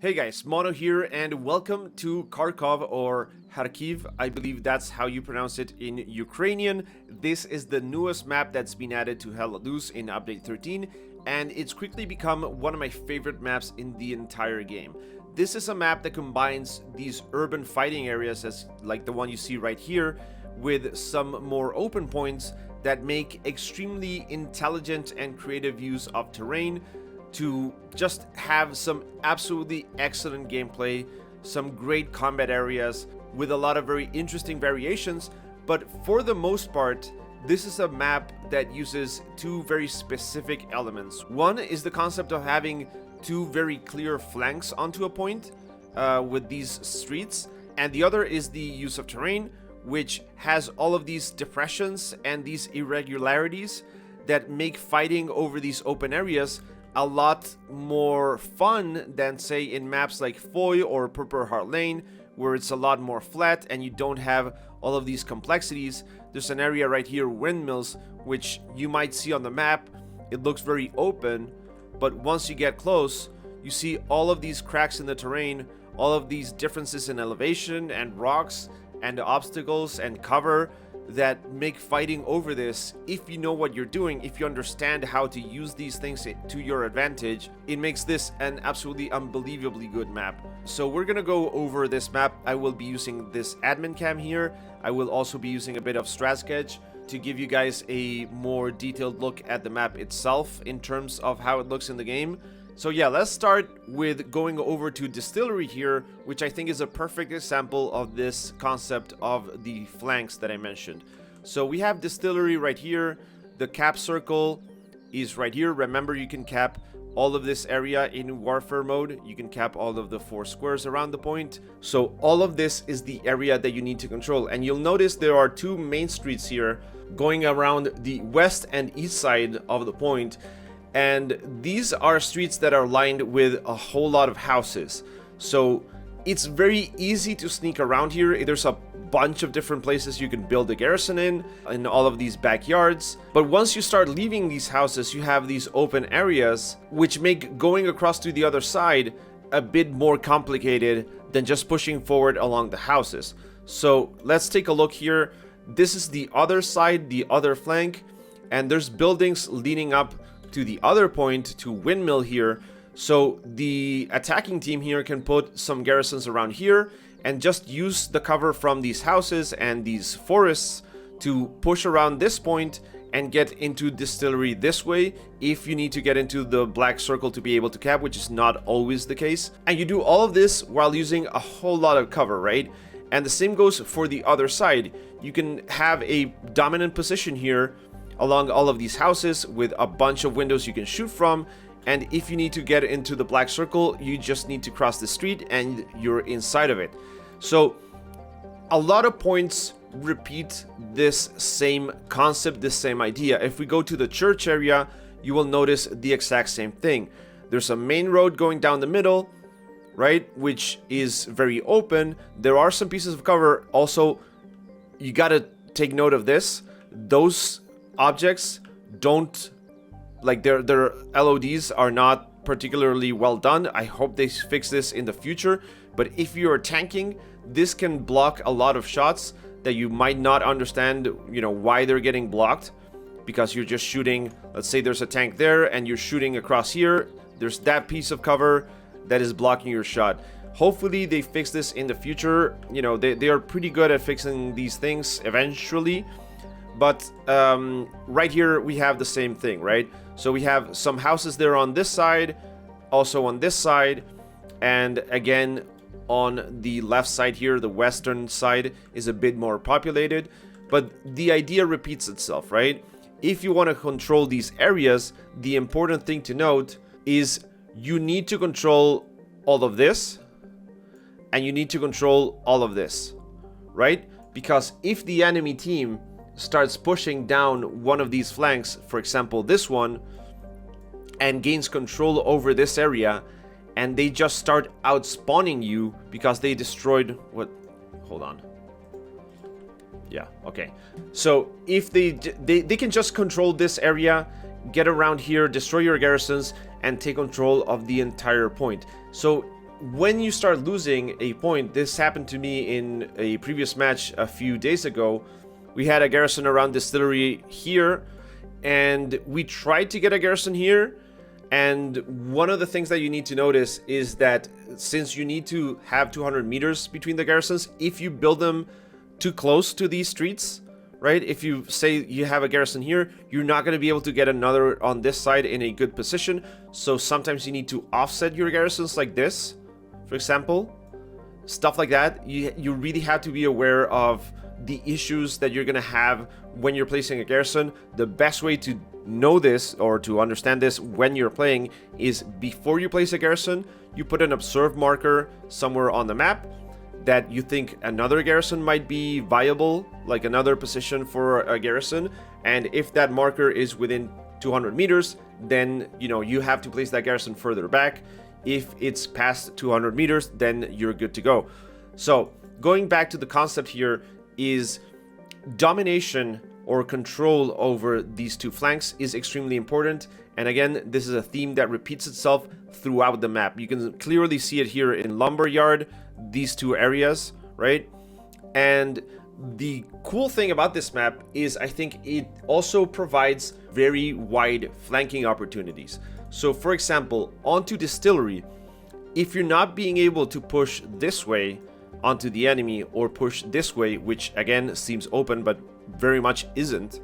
Hey guys, Mono here and welcome to Kharkov or Kharkiv. I believe that's how you pronounce it in Ukrainian. This is the newest map that's been added to Helladus in update 13 and it's quickly become one of my favorite maps in the entire game. This is a map that combines these urban fighting areas as like the one you see right here with some more open points that make extremely intelligent and creative use of terrain to just have some absolutely excellent gameplay, some great combat areas with a lot of very interesting variations. But for the most part, this is a map that uses two very specific elements. One is the concept of having two very clear flanks onto a point with these streets, and the other is the use of terrain, which has all of these depressions and these irregularities that make fighting over these open areas a lot more fun than say in maps like Foy or Purple Heart Lane, where it's a lot more flat and you don't have all of these complexities. There's an area right here, Windmills, which you might see on the map. It looks very open, but once you get close, you see all of these cracks in the terrain, all of these differences in elevation and rocks and obstacles and cover that make fighting over this, if you know what you're doing, if you understand how to use these things to your advantage, it makes this an absolutely unbelievably good map. So we're gonna go over this map. I will be using this admin cam here. I will also be using a bit of strat sketch to give you guys a more detailed look at the map itself in terms of how it looks in the game. So yeah, let's start with going over to Distillery here, which I think is a perfect example of this concept of the flanks that I mentioned. So we have Distillery right here. The cap circle is right here. Remember, you can cap all of this area in warfare mode. You can cap all of the 4 squares around the point. So all of this is the area that you need to control. And you'll notice there are 2 main streets here going around the west and east side of the point. And these are streets that are lined with a whole lot of houses. So it's very easy to sneak around here. There's a bunch of different places you can build a garrison in all of these backyards. But once you start leaving these houses, you have these open areas, which make going across to the other side a bit more complicated than just pushing forward along the houses. So let's take a look here. This is the other side, the other flank, and there's buildings leading up to the other point, to Windmill here. So the attacking team here can put some garrisons around here and just use the cover from these houses and these forests to push around this point and get into Distillery this way if you need to get into the black circle to be able to cap, which is not always the case. And you do all of this while using a whole lot of cover, right? And the same goes for the other side. You can have a dominant position here along all of these houses with a bunch of windows you can shoot from, and if you need to get into the black circle, you just need to cross the street and you're inside of it. So a lot of points repeat this same concept, this same idea. If we go to the church area, you will notice the exact same thing. There's a main road going down the middle, right, which is very open. There are some pieces of cover. Also, you gotta take note of this. Those objects don't, like, their LODs are not particularly well done. I hope they fix this in the future. But if you're tanking, this can block a lot of shots that you might not understand, you know, why they're getting blocked, because you're just shooting. Let's say there's a tank there and you're shooting across here. There's that piece of cover that is blocking your shot. Hopefully they fix this in the future. You know, they are pretty good at fixing these things eventually. But right here we have the same thing, right? So we have some houses there on this side, also on this side, and again on the left side here, the western side is a bit more populated. But the idea repeats itself, right? If you want to control these areas, the important thing to note is you need to control all of this, and you need to control all of this, right? Because if the enemy team starts pushing down one of these flanks, for example this one, and gains control over this area, and they just start outspawning you because they destroyed what, hold on, yeah, okay, so if they can just control this area, get around here, destroy your garrisons, and take control of the entire point. So when you start losing a point, this happened to me in a previous match a few days ago. We had a garrison around distillery here, and we tried to get a garrison here. And one of the things that you need to notice is that since you need to have 200 meters between the garrisons, if you build them too close to these streets, right? If you say you have a garrison here, you're not going to be able to get another on this side in a good position. So sometimes you need to offset your garrisons like this, for example. Stuff like that. You really have to be aware of the issues that you're going to have when you're placing a garrison. The best way to know this or to understand this when you're playing is before you place a garrison, you put an observe marker somewhere on the map that you think another garrison might be viable, like another position for a garrison. And if that marker is within 200 meters, then you have to place that garrison further back. If it's past 200 meters, then you're good to go. So going back to the concept here is domination or control over these two flanks is extremely important. And again, this is a theme that repeats itself throughout the map. You can clearly see it here in Lumberyard, these two areas, right? And the cool thing about this map is I think it also provides very wide flanking opportunities. So for example, onto distillery, if you're not being able to push this way onto the enemy or push this way, which again seems open but very much isn't,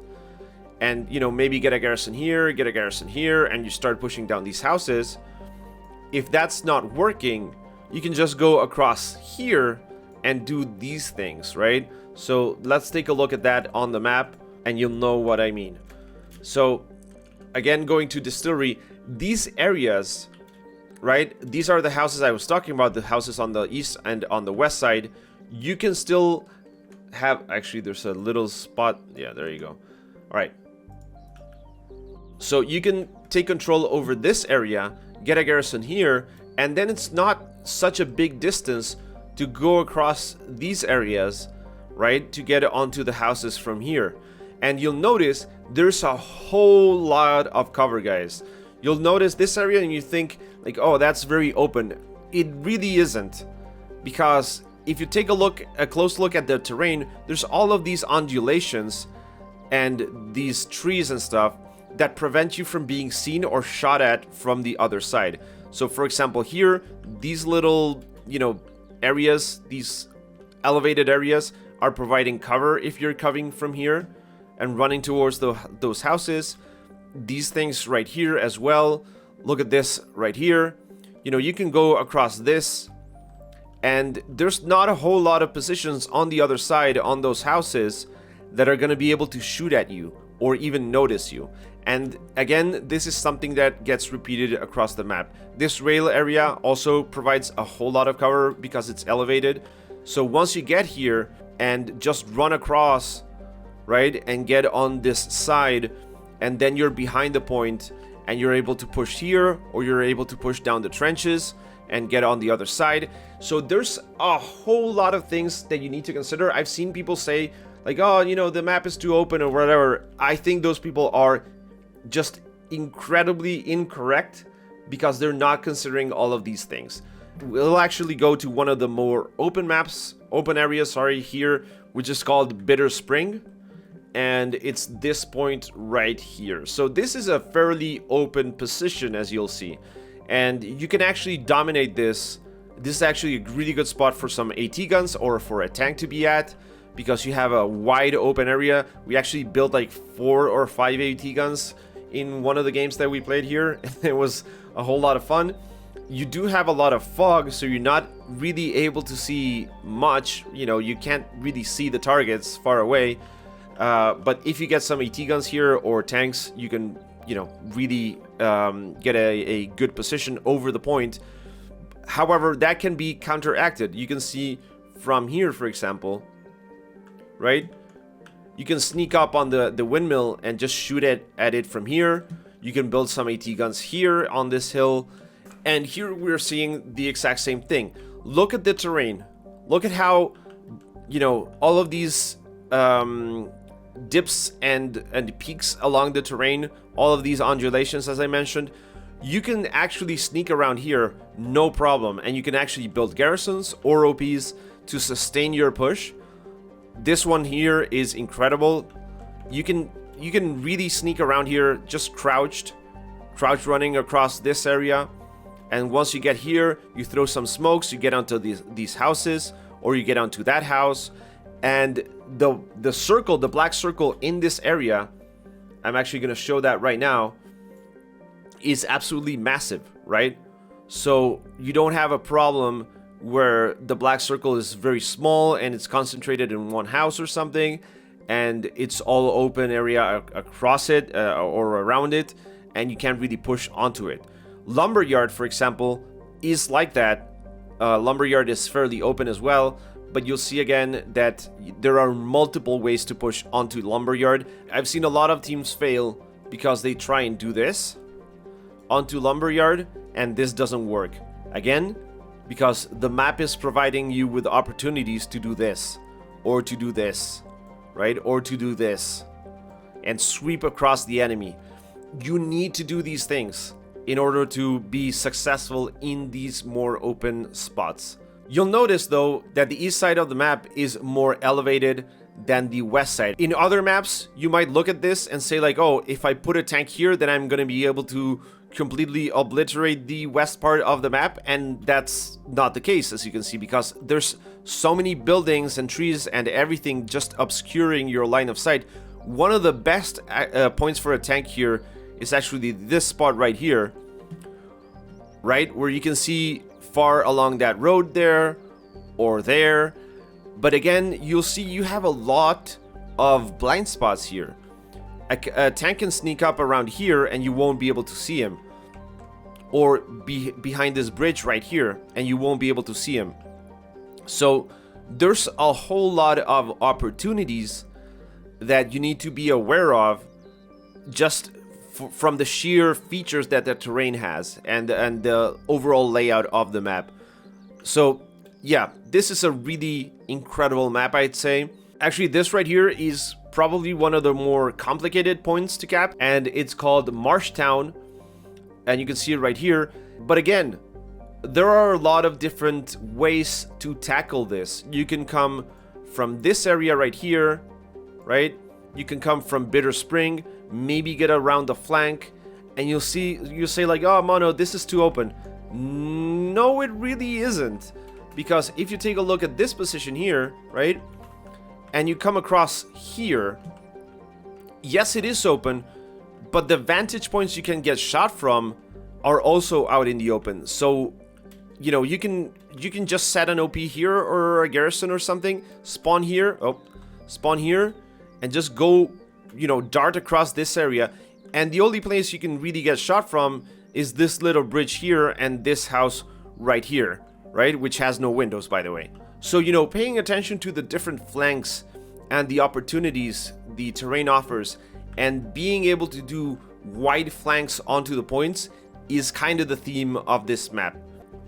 and maybe get a garrison here, and you start pushing down these houses, if that's not working, you can just go across here and do these things, right? So let's take a look at that on the map and you'll know what I mean. So again, going to distillery, these areas, right, these are the houses I was talking about, the houses on the east and on the west side. You can still have, actually there's a little spot, yeah, there you go. All right, so you can take control over this area, get a garrison here, and then it's not such a big distance to go across these areas, right, to get onto the houses from here. And you'll notice there's a whole lot of cover, guys. You'll notice this area and you think like, oh, that's very open. It really isn't, because if you take a close look at the terrain, there's all of these undulations and these trees and stuff that prevent you from being seen or shot at from the other side. So for example, here, these little, areas, these elevated areas are providing cover if you're coming from here and running towards those houses. These things right here as well. Look at this right here. You can go across this, and there's not a whole lot of positions on the other side on those houses that are going to be able to shoot at you or even notice you. And again, this is something that gets repeated across the map. This rail area also provides a whole lot of cover because it's elevated. So once you get here and just run across, right, and get on this side, and then you're behind the point and you're able to push here, or you're able to push down the trenches and get on the other side. So there's a whole lot of things that you need to consider. I've seen people say like, oh, the map is too open or whatever. I think those people are just incredibly incorrect because they're not considering all of these things. We'll actually go to one of the more open areas, here, which is called Bitter Spring. And it's this point right here. So this is a fairly open position, as you'll see. And you can actually dominate this. This is actually a really good spot for some AT guns or for a tank to be at, because you have a wide open area. We actually built like 4 or 5 AT guns in one of the games that we played here. It was a whole lot of fun. You do have a lot of fog, so you're not really able to see much. You can't really see the targets far away. But if you get some AT guns here or tanks, you can, really get a good position over the point. However, that can be counteracted. You can see from here, for example, right? You can sneak up on the windmill and just shoot at it from here. You can build some AT guns here on this hill. And here we're seeing the exact same thing. Look at the terrain. Look at how, all of these dips and peaks along the terrain, all of these undulations, as I mentioned. you can actually sneak around here no problem, and you can actually build garrisons or OPs to sustain your push. This one here is incredible. You can really sneak around here just crouch running across this area, and once you get here, you throw some smokes, you get onto these houses, or you get onto that house, and the circle, the black circle in this area, I'm actually going to show that right now, is absolutely massive, right? So you don't have a problem where the black circle is very small and it's concentrated in one house or something, and it's all open area across it or around it, and you can't really push onto it. Lumberyard, for example, is like that. Lumberyard is fairly open as well, but you'll see again that there are multiple ways to push onto Lumberyard. I've seen a lot of teams fail because they try and do this onto Lumberyard, and this doesn't work. Again, because the map is providing you with opportunities to do this, or to do this, right? Or to do this, and sweep across the enemy. You need to do these things in order to be successful in these more open spots. You'll notice though that the east side of the map is more elevated than the west side. In other maps, you might look at this and say like, oh, if I put a tank here, then I'm gonna be able to completely obliterate the west part of the map, and that's not the case, as you can see, because there's so many buildings and trees and everything just obscuring your line of sight. One of the best points for a tank here is actually this spot right here, right, where you can see far along that road there or there. But again, you'll see you have a lot of blind spots here. A tank can sneak up around here and you won't be able to see him, or behind this bridge right here and you won't be able to see him. So there's a whole lot of opportunities that you need to be aware of, just from the sheer features that the terrain has and the overall layout of the map. So yeah, this is a really incredible map, I'd say. Actually, this right here is probably one of the more complicated points to cap, and it's called Marshtown, and you can see it right here. But again, there are a lot of different ways to tackle this. You can come from this area right here, right? You can come from Bitter Spring, maybe get around the flank, and you say like, oh Mono, this is too open. No, it really isn't, because if you take a look at this position here, right, and you come across here, yes, it is open, but the vantage points you can get shot from are also out in the open. So, you know, you can just set an OP here or a garrison or something, spawn here, and just go, you know, dart across this area. And the only place you can really get shot from is this little bridge here and this house right here, right? Which has no windows, by the way. So, you know, paying attention to the different flanks and the opportunities the terrain offers, and being able to do wide flanks onto the points is kind of the theme of this map,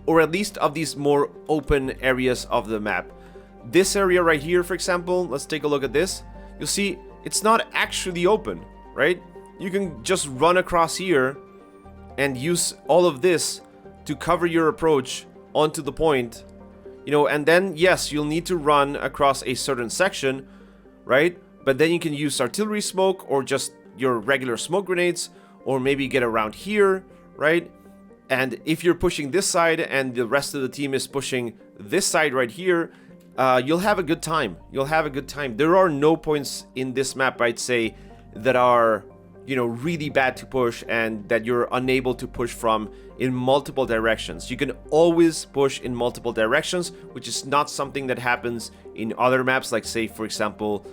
or at least of these more open areas of the map. This area right here, for example, let's take a look at this. You'll see it's not actually open, right? You can just run across here and use all of this to cover your approach onto the point, you know, and then yes, you'll need to run across a certain section, right? But then you can use artillery smoke or just your regular smoke grenades, or maybe get around here, right? And if you're pushing this side and the rest of the team is pushing this side right here, you'll have a good time. You'll have a good time. There are no points in this map, I'd say, that are, you know, really bad to push and that you're unable to push from in multiple directions. You can always push in multiple directions, which is not something that happens in other maps, like say, for example,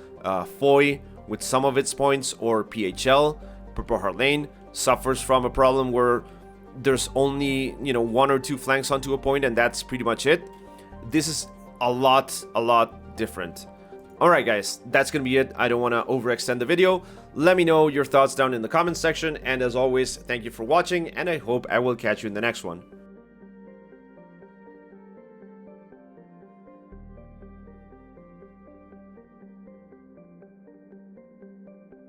Foy with some of its points, or PHL, Purple Heart Lane, suffers from a problem where there's only, you know, one or two flanks onto a point and that's pretty much it. This is a lot different. Alright guys, that's gonna be it. I don't want to overextend the video. Let me know your thoughts down in the comments section, and as always, thank you for watching, and I hope I will catch you in the next one.